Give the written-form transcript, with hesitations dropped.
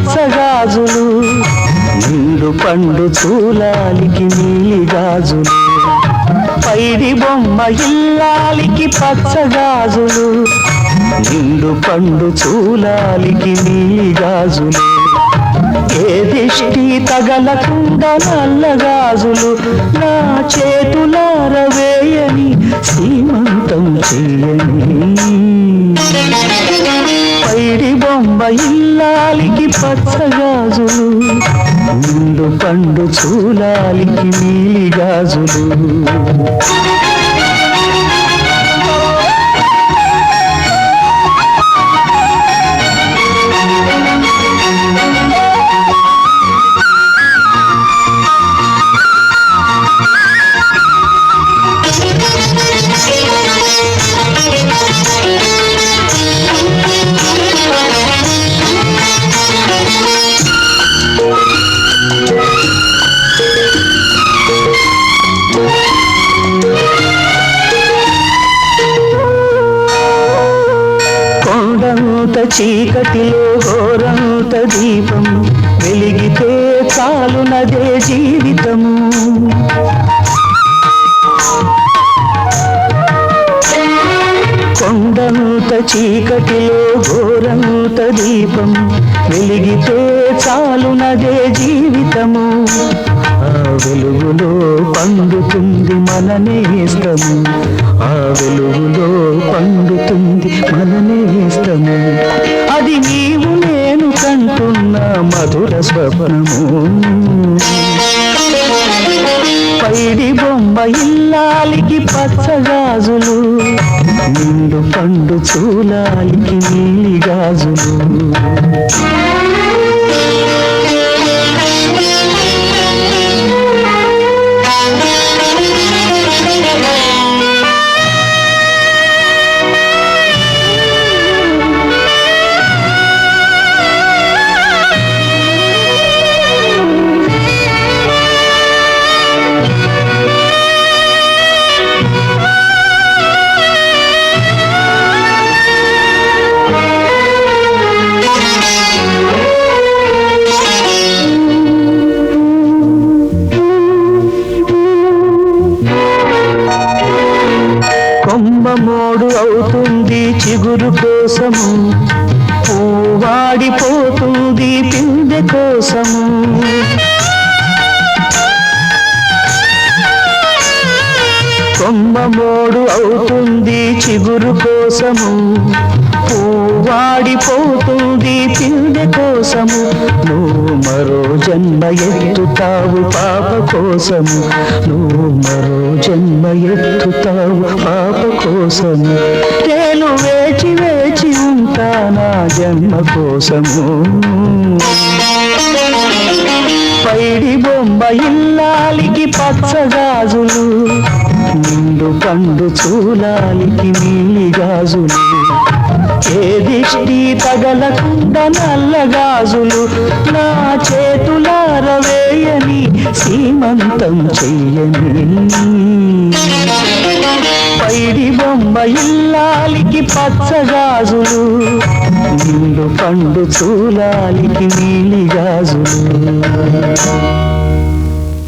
పచ్చగాజులు, నిండు పండు చూలాలికి నీలి గాజులు. పైడి బొమ్మ ఇల్లాలికి పచ్చగాజులు, నిండు పండు చూలాలికి నీలి గాజులు. ఏ దిష్టి తగలకుండా నల్లగాజులు నా చేతులార వేయని సీమంతం చెయ్యని. పైడి బొమ్మ ఇల్లాలికి పచ్చగాజులు, నిండు పండు చూలాలికి నీలి గాజులు. కొండంత చీకటిలో ఘోరంత దీపం వెలిగితే చాలునదే జీవితము. కొండంత చీకటిలో ఘోరంత దీపం వెలిగితే చాలునదే జీవితము. ఆ వెలుగులో పండుతుంది మన నేస్తము, ఆ వెలుగులో పండుతుంది మన నేస్తము. అది నీవు నేను కంటున్న మధుర స్వప్నము. పైడి బొమ్మ ఇల్లాలికి పచ్చగాజులు, నిండు పండు చూలాలికి నీలి గాజులు. కొమ్మ మోడు అవుతుంది చిగురు కోసము, పూవాడిపోతుంది పిందె కోసము. కొమ్మ మోడు అవుతుంది చిగురు కోసము, పూవాడిపోతుంది పిందె కోసము. నువ్వు మరో జన్మ ఎత్తుతావు పాప కోసము, నువ్వు మరో జన్మ ఎత్తుతావు పాప కోసము. నేను వేచి వేచి ఉంటా నా జన్మ కోసము. పైడి బొమ్మ ఇల్లాలికి పచ్చగాజులు, నిండు పండు చూలాలికి నీలి గాజులు. ఏ దిష్టి తగలకుండా నల్లగాజులు నా చేతులార వేయని సీమంతం చెయ్యని. పైడి బొమ్మ ఇల్లాలికి పచ్చగాజులు, నిండు పండు చూలాలికి నీలి గాజులు.